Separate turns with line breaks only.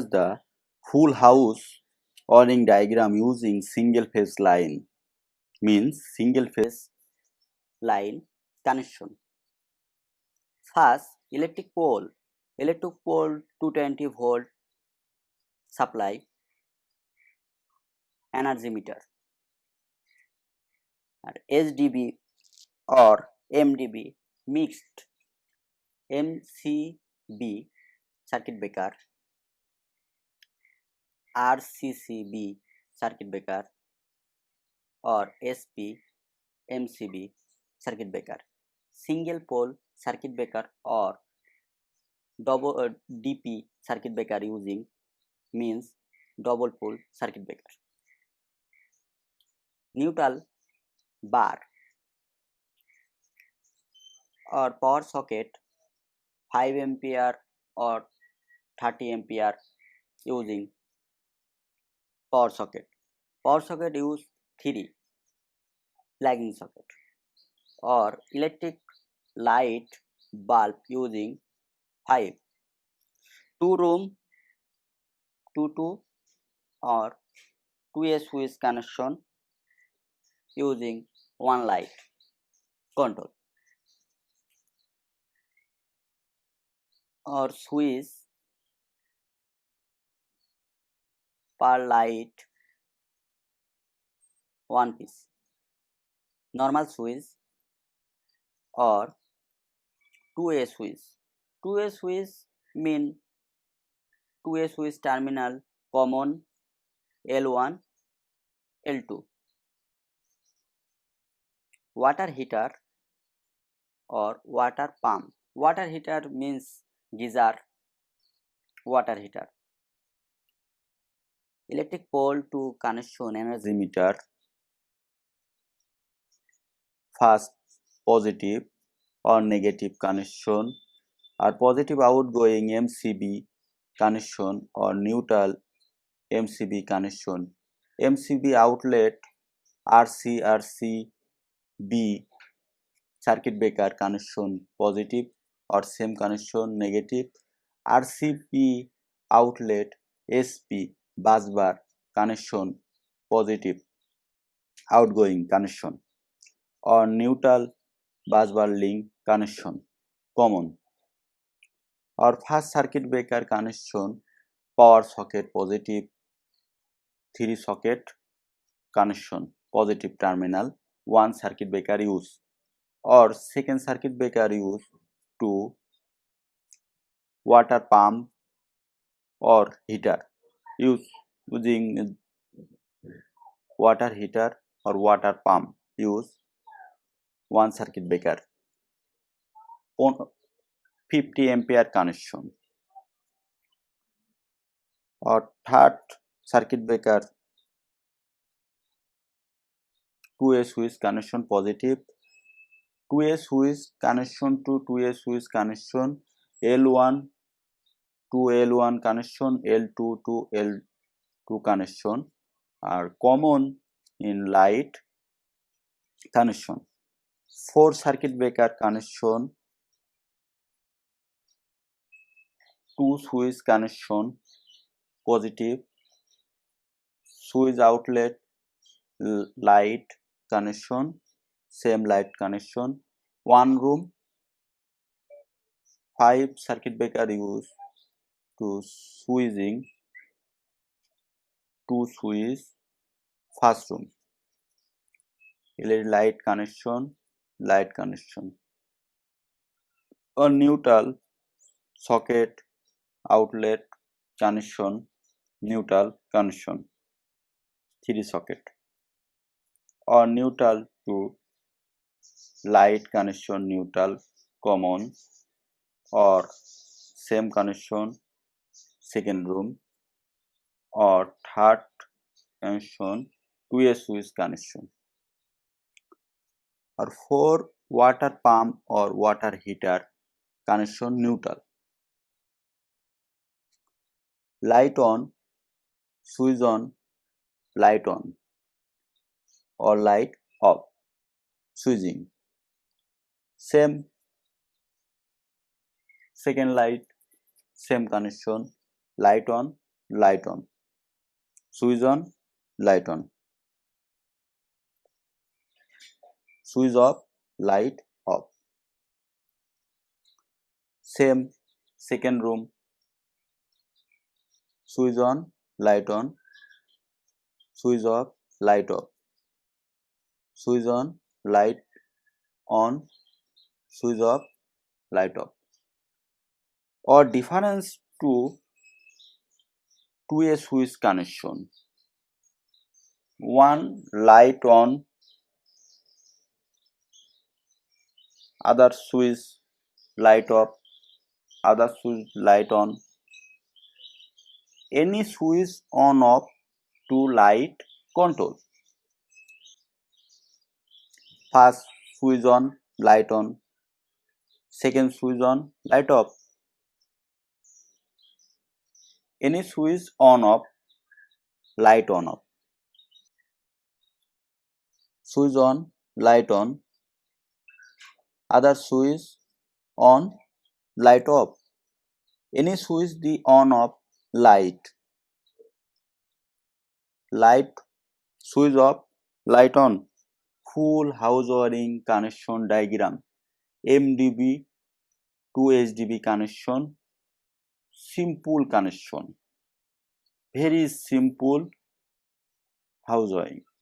considers the full house wiring diagram using single phase line, means single phase line connection. First, electric pole 220 volt supply energy meter, and SDB or MDB mixed MCB circuit breaker, RCCB circuit breaker, or SP MCB circuit breaker, single pole circuit breaker or double DP circuit breaker using means double pole circuit breaker. Neutral bar or power socket 5 ampere or 30 ampere using power socket. Power socket use 3 lagging socket, or electric light bulb using 5. 2 room 2 or 2A switch connection using 1 light control, or switch per light 1 piece, normal switch or 2A switch. 2A switch mean 2A switch terminal common L1 L2. Water heater or water pump. Water heater means geyser water heater. Electric pole to connection energy meter. First, positive or negative connection, or positive outgoing MCB connection or neutral MCB connection. MCB outlet RCB circuit breaker connection positive or same connection negative. RCB outlet SP bus bar connection positive outgoing connection, or neutral bus bar link connection common. Or first circuit breaker connection power socket positive 3 socket connection positive terminal 1 circuit breaker use, or second circuit breaker use to water pump or heater using water heater or water pump use 1 circuit breaker 50 ampere connection, or third circuit breaker 2A switch connection positive 2A switch connection to 2A switch connection L1 to L1 connection L2 to L2 connection are common in light connection. 4 circuit breaker connection 2 switch connection positive switch outlet light connection same light connection 1 room 5 circuit breaker use to switching 2 switch first room LED light connection or neutral socket outlet connection neutral connection 3 socket, or neutral to light connection neutral common, or same connection second room, or third connection 2A switch connection, or 4 water pump or water heater connection neutral. Light on switch on light on or light off switching same second light same connection light on light on, switch on, light on, switch off, light off. Same, second room, switch on, light on, switch off, light off, switch on, light on, switch off, light off. Or difference to a switch connection. One light on, other switch light off, other switch light on. Any switch on off to light control. First switch on, light on. Second switch on, light off. Any switch on off, light on off. Switch on, light on. Other switch on, light off. Any switch the on off, light. Light, switch off, light on. Full house wiring connection diagram. MDB to HDB connection. Simple connection. Very simple house wiring.